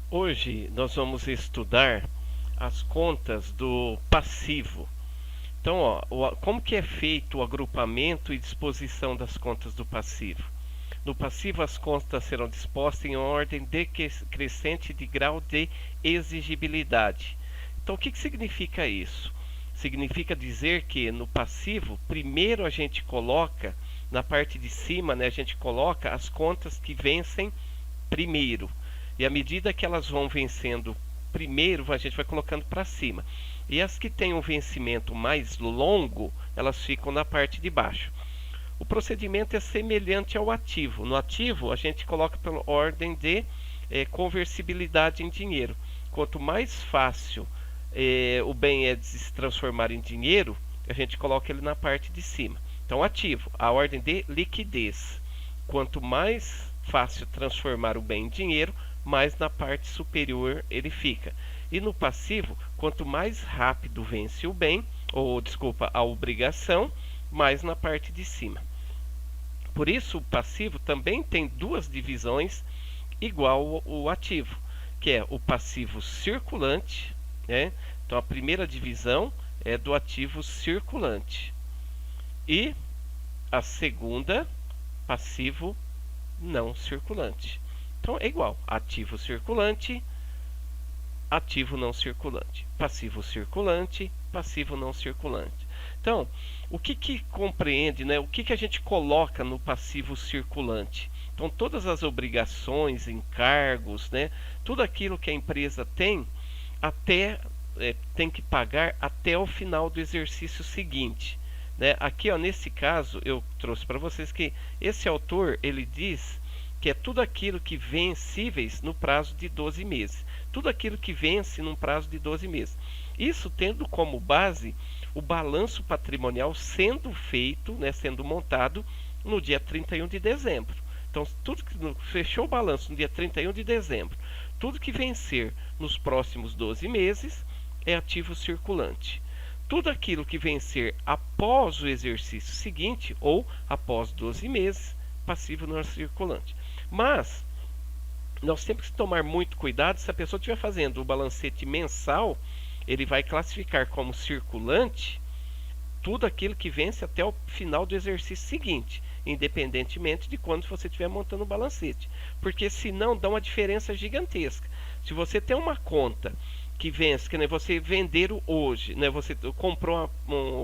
Hoje nós vamos estudar as contas do passivo. Então, como que é feito o agrupamento e disposição das contas do passivo? No passivo, as contas serão dispostas em ordem decrescente de grau de exigibilidade. Então, o que significa isso? Significa dizer que no passivo, primeiro a gente coloca, na parte de cima, né, a gente coloca as contas que vencem primeiro. E à medida que elas vão vencendo primeiro, a gente vai colocando para cima. E as que têm um vencimento mais longo, elas ficam na parte de baixo. O procedimento é semelhante ao ativo. No ativo, a gente coloca pela ordem de conversibilidade em dinheiro. Quanto mais fácil o bem é de se transformar em dinheiro, a gente coloca ele na parte de cima. Então, ativo, a ordem de liquidez. Quanto mais fácil transformar o bem em dinheiro, mais na parte superior ele fica. E no passivo, quanto mais rápido vence o bem, ou desculpa, a obrigação, mais na parte de cima. Por isso, o passivo também tem duas divisões igual ao ativo, que é o passivo circulante, né? Então a primeira divisão é do ativo circulante e a segunda, passivo não circulante. Então é igual, ativo circulante, ativo não circulante, passivo circulante, passivo não circulante. Então, o que compreende, né? O que a gente coloca no passivo circulante? Então, todas as obrigações, encargos, né? Tudo aquilo que a empresa tem, tem que pagar até o final do exercício seguinte. Né? Aqui, ó, nesse caso, eu trouxe para vocês que esse autor ele diz que é tudo aquilo que vencíveis no prazo de 12 meses. Tudo aquilo que vence num prazo de 12 meses. Isso tendo como base o balanço patrimonial sendo feito, né, sendo montado no dia 31 de dezembro. Então, tudo que fechou o balanço no dia 31 de dezembro, tudo que vencer nos próximos 12 meses é ativo circulante. Tudo aquilo que vencer após o exercício seguinte ou após 12 meses, passivo não circulante. Mas nós temos que tomar muito cuidado. Se a pessoa estiver fazendo o balancete mensal, ele vai classificar como circulante tudo aquilo que vence até o final do exercício seguinte, independentemente de quando você estiver montando o balancete, porque senão dá uma diferença gigantesca. Se você tem uma conta que vence, que nem você vender hoje, né, você comprou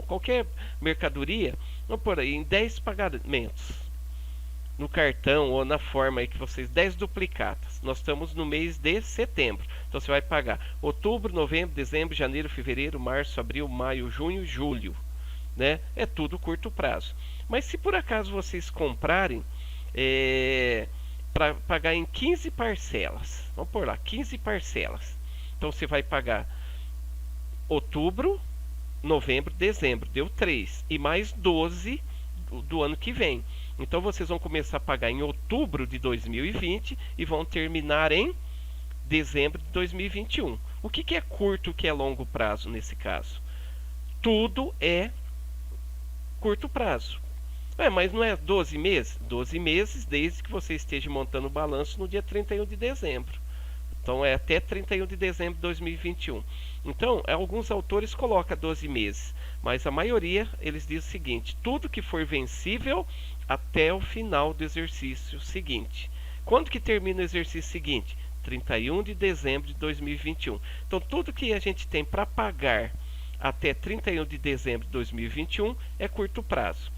qualquer mercadoria, vamos por aí, em 10 pagamentos no cartão ou na forma aí que vocês, 10 duplicatas. Nós estamos no mês de setembro. Então você vai pagar outubro, novembro, dezembro, janeiro, fevereiro, março, abril, maio, junho, julho, né? É tudo curto prazo. Mas se por acaso vocês comprarem para pagar em 15 parcelas, vamos por lá, 15 parcelas. Então você vai pagar outubro, novembro, dezembro, deu 3 e mais 12 do ano que vem. Então vocês vão começar a pagar em outubro de 2020 e vão terminar em dezembro de 2021. O que é curto e o que é longo prazo nesse caso? Tudo é curto prazo. Mas não é 12 meses? 12 meses desde que você esteja montando o balanço no dia 31 de dezembro. Então é até 31 de dezembro de 2021. Então, alguns autores colocam 12 meses, mas a maioria eles dizem o seguinte: tudo que for vencível até o final do exercício seguinte. Quando que termina o exercício seguinte? 31 de dezembro de 2021. Então, tudo que a gente tem para pagar até 31 de dezembro de 2021 é curto prazo.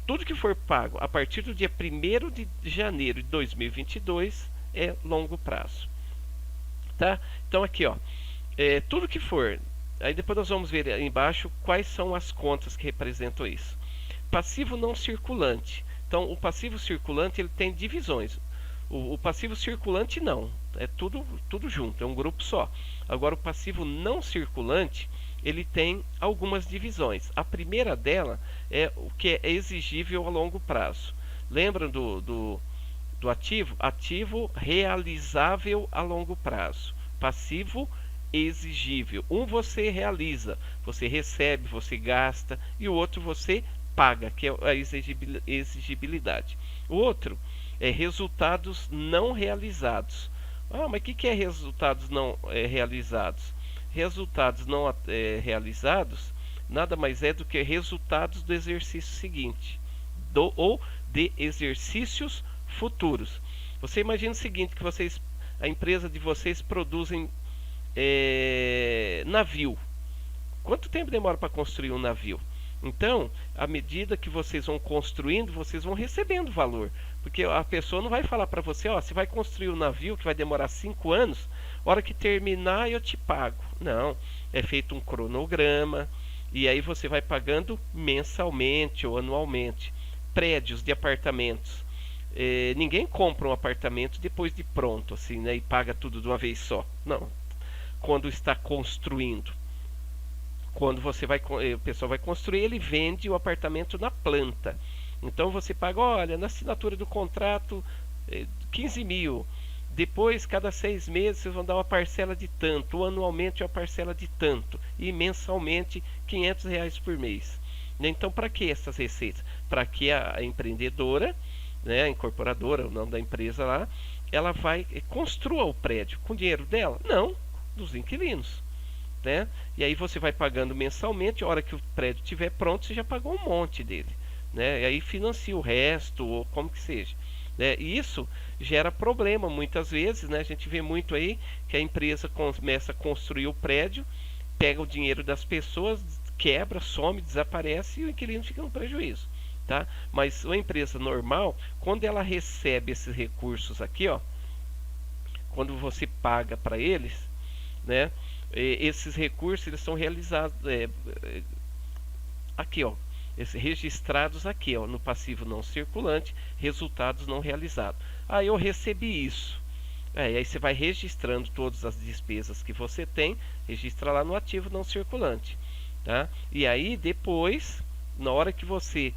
Tudo que for pago a partir do dia 1º de janeiro de 2022 é longo prazo. Tá? Então aqui, ó, tudo que for, aí depois nós vamos ver aí embaixo quais são as contas que representam isso. Passivo não circulante. Então o passivo circulante ele tem divisões. O passivo circulante não, é tudo junto, é um grupo só. Agora o passivo não circulante ele tem algumas divisões. A primeira dela é o que é exigível a longo prazo. Lembram do ativo? Ativo realizável a longo prazo. Passivo exigível. Um você realiza, você recebe, você gasta, e o outro você paga, que é a exigibilidade. O outro é resultados não realizados. Ah, mas o que é resultados não realizados? Resultados não realizados nada mais é do que resultados do exercício seguinte, ou de exercícios futuros. Você imagina o seguinte, que a empresa de vocês produzem navio. Quanto tempo demora para construir um navio? Então, à medida que vocês vão construindo, vocês vão recebendo valor. Porque a pessoa não vai falar para você, ó, você vai construir um navio que vai demorar 5 anos, hora que terminar eu te pago. Não, é feito um cronograma, e aí você vai pagando mensalmente ou anualmente. Prédios de apartamentos. Ninguém compra um apartamento depois de pronto, assim, né, e paga tudo de uma vez só. Não, quando está construindo. Quando o pessoal vai construir, ele vende o apartamento na planta. Então você paga, olha, na assinatura do contrato, 15 mil. Depois, cada 6 meses, vocês vão dar uma parcela de tanto. Ou anualmente, uma parcela de tanto. E mensalmente, R$ 500 por mês. Então, para que essas receitas? Para que a empreendedora, né, a incorporadora, o nome da empresa lá, ela vai construa o prédio com dinheiro dela? Não, dos inquilinos. Né? E aí você vai pagando mensalmente, a hora que o prédio estiver pronto, você já pagou um monte dele, né? E aí financia o resto, ou como que seja, né? E isso gera problema muitas vezes, né? A gente vê muito aí que a empresa começa a construir o prédio, pega o dinheiro das pessoas, quebra, some, desaparece e o inquilino fica no prejuízo, tá? Mas uma empresa normal, quando ela recebe esses recursos aqui, ó, quando você paga para eles, né? Esses recursos eles são realizados aqui, ó, registrados aqui, ó, no passivo não circulante, resultados não realizados. Aí eu recebi isso. Aí você vai registrando todas as despesas que você tem, registra lá no ativo não circulante, tá? E aí depois, na hora que você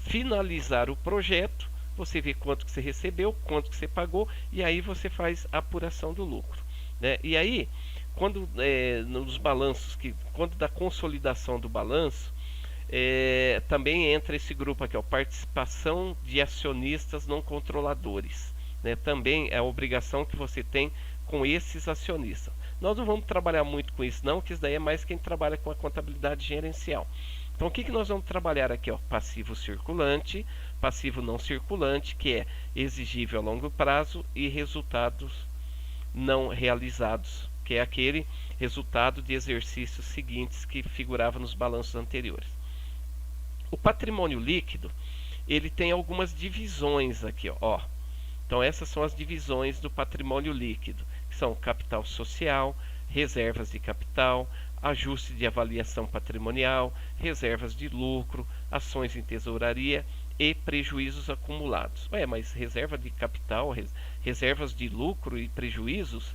finalizar o projeto, você vê quanto que você recebeu, quanto que você pagou, e aí você faz a apuração do lucro, né? E aí quando nos balanços, quando da consolidação do balanço, também entra esse grupo aqui, ó, participação de acionistas não controladores, né? Também é a obrigação que você tem com esses acionistas. Nós não vamos trabalhar muito com isso não, que isso daí é mais quem trabalha com a contabilidade gerencial. Então o que nós vamos trabalhar aqui, ó? Passivo circulante, passivo não circulante, que é exigível a longo prazo, e resultados não realizados, que é aquele resultado de exercícios seguintes que figurava nos balanços anteriores. O patrimônio líquido, ele tem algumas divisões aqui, ó. Então essas são as divisões do patrimônio líquido, que são capital social, reservas de capital, ajuste de avaliação patrimonial, reservas de lucro, ações em tesouraria e prejuízos acumulados. Mas reserva de capital, reservas de lucro e prejuízos,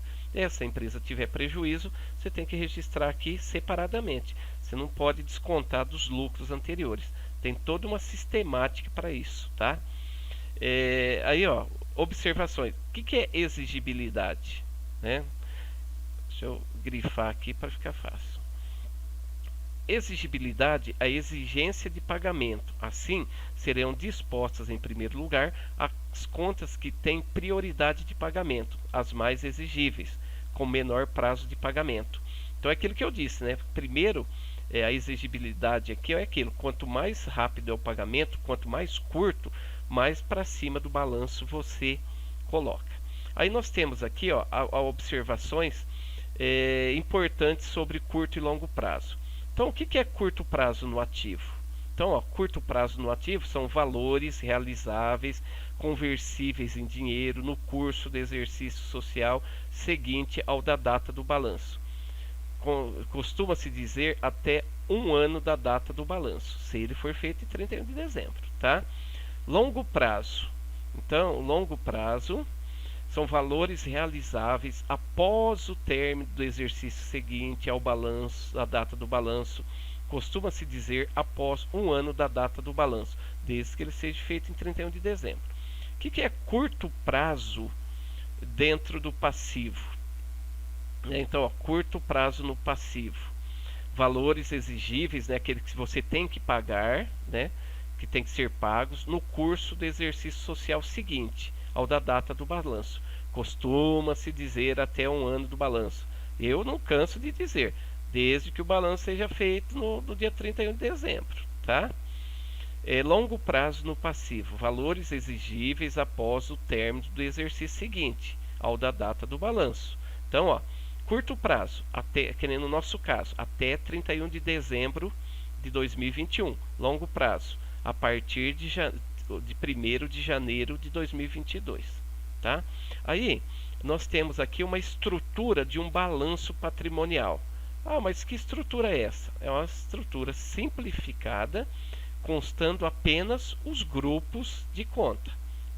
se a empresa tiver prejuízo, você tem que registrar aqui separadamente. Você não pode descontar dos lucros anteriores. Tem toda uma sistemática para isso, tá? Aí, ó, observações. O que é exigibilidade, né? Deixa eu grifar aqui para ficar fácil. Exigibilidade, a exigência de pagamento. Assim, serão dispostas em primeiro lugar as contas que têm prioridade de pagamento, as mais exigíveis, com menor prazo de pagamento. Então é aquilo que eu disse, né? Primeiro, a exigibilidade aqui é aquilo, quanto mais rápido é o pagamento, quanto mais curto, mais para cima do balanço você coloca. Aí nós temos aqui, ó, observações importantes sobre curto e longo prazo. Então o que é curto prazo no ativo? Então, ó, curto prazo no ativo são valores realizáveis, conversíveis em dinheiro no curso do exercício social seguinte ao da data do balanço. Costuma-se dizer até 1 ano da data do balanço, se ele for feito em 31 de dezembro, tá? Longo prazo. Então, longo prazo são valores realizáveis após o término do exercício seguinte ao balanço, a data do balanço. Costuma-se dizer após 1 ano da data do balanço, desde que ele seja feito em 31 de dezembro. O que é curto prazo dentro do passivo? Então, ó, curto prazo no passivo. Valores exigíveis, né, aquele que você tem que pagar, né, que tem que ser pagos no curso do exercício social seguinte ao da data do balanço. Costuma-se dizer até um ano do balanço. Eu não canso de dizer, desde que o balanço seja feito no dia 31 de dezembro, tá? Longo prazo no passivo, valores exigíveis após o término do exercício seguinte, ao da data do balanço. Então, ó, curto prazo, até, que nem no nosso caso, até 31 de dezembro de 2021. Longo prazo, a partir de 1º de janeiro de 2022. Tá? Aí, nós temos aqui uma estrutura de um balanço patrimonial. Ah, mas que estrutura é essa? É uma estrutura simplificada, constando apenas os grupos de conta.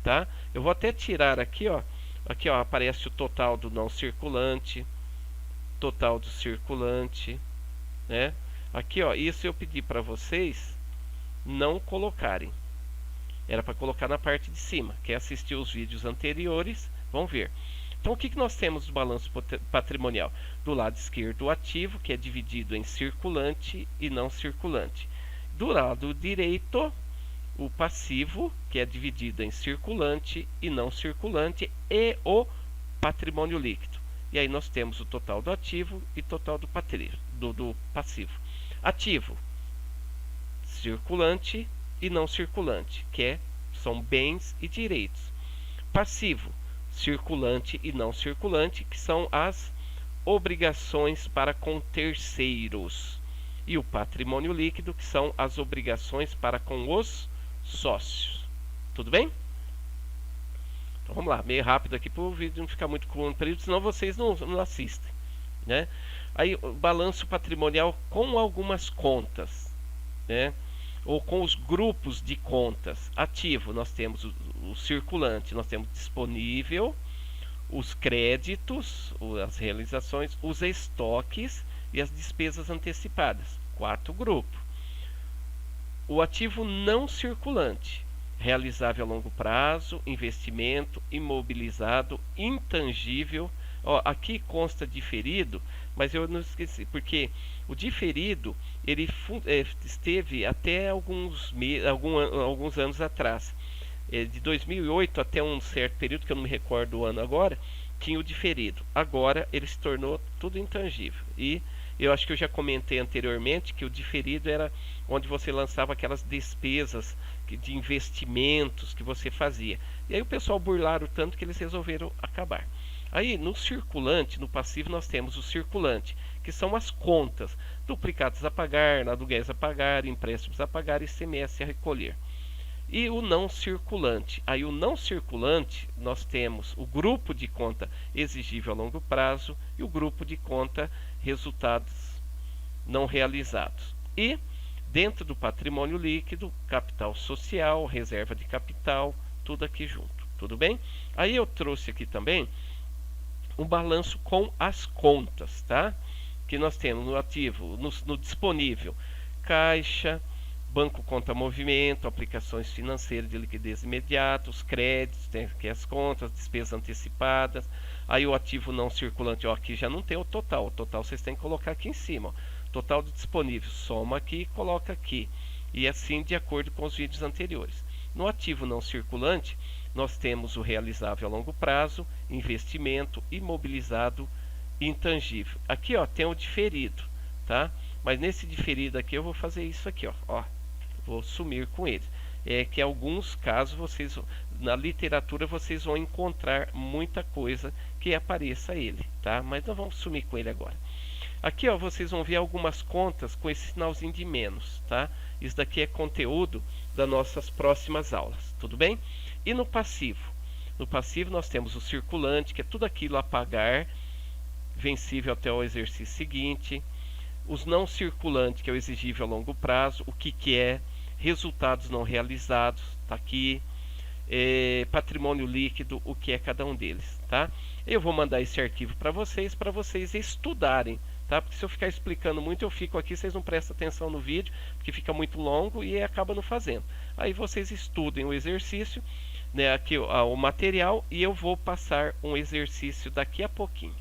Tá? Eu vou até tirar aqui, ó. Aqui, ó, aparece o total do não circulante, total do circulante, né? Aqui, ó, isso eu pedi para vocês não colocarem. Era para colocar na parte de cima. Quem assistiu os vídeos anteriores, vão ver. Então, o que nós temos do balanço patrimonial? Do lado esquerdo, o ativo, que é dividido em circulante e não circulante. Do lado direito, o passivo, que é dividido em circulante e não circulante, e o patrimônio líquido. E aí nós temos o total do ativo e total do passivo. Ativo, circulante e não circulante, são bens e direitos. Passivo, circulante e não circulante, que são as obrigações para com terceiros. E o patrimônio líquido, que são as obrigações para com os sócios. Tudo bem? Então vamos lá, meio rápido aqui para o vídeo não ficar muito comprido, senão vocês não assistem, né? Aí o balanço patrimonial com algumas contas, né? Ou com os grupos de contas. Ativo, nós temos o circulante, nós temos disponível, os créditos, as realizações, os estoques e as despesas antecipadas. 4 grupos. O ativo não circulante, realizável a longo prazo, investimento, imobilizado, intangível. Ó, aqui consta diferido, mas eu não esqueci, porque o diferido ele esteve até alguns anos atrás. De 2008 até um certo período, que eu não me recordo o ano agora, tinha o diferido. Agora ele se tornou tudo intangível. E eu acho que eu já comentei anteriormente que o diferido era onde você lançava aquelas despesas de investimentos que você fazia. E aí o pessoal burlaram tanto que eles resolveram acabar. Aí no circulante, no passivo, nós temos o circulante, que são as contas, duplicados a pagar, aluguéis a pagar, empréstimos a pagar e ICMS a recolher. E o não circulante. Aí o não circulante, nós temos o grupo de conta exigível a longo prazo e o grupo de conta resultados não realizados. E dentro do patrimônio líquido, capital social, reserva de capital, tudo aqui junto. Tudo bem? Aí eu trouxe aqui também um balanço com as contas, tá? Que nós temos no ativo, no disponível, caixa, banco conta movimento, aplicações financeiras de liquidez imediata, os créditos, tem aqui as contas, despesas antecipadas. Aí o ativo não circulante, ó, aqui já não tem o total vocês têm que colocar aqui em cima, ó. Total do disponível, soma aqui e coloca aqui. E assim de acordo com os vídeos anteriores. No ativo não circulante, nós temos o realizável a longo prazo, investimento, imobilizado, intangível. Aqui, ó, tem o diferido, tá? Mas nesse diferido aqui eu vou fazer isso aqui, ó, vou sumir com ele. É que em alguns casos vocês na literatura vocês vão encontrar muita coisa que apareça ele, tá? Mas nós vamos sumir com ele agora. Aqui, ó, vocês vão ver algumas contas com esse sinalzinho de menos, tá? Isso daqui é conteúdo das nossas próximas aulas, tudo bem? E no passivo? No passivo nós temos o circulante, que é tudo aquilo a pagar, vencível até o exercício seguinte. Os não circulantes, que é o exigível a longo prazo, o que é, resultados não realizados, tá aqui. Patrimônio líquido, o que é cada um deles, tá? Eu vou mandar esse arquivo para vocês estudarem, tá? Porque se eu ficar explicando muito, eu fico aqui, vocês não prestam atenção no vídeo, porque fica muito longo e acaba não fazendo. Aí vocês estudem o exercício, né, aqui o material, e eu vou passar um exercício daqui a pouquinho.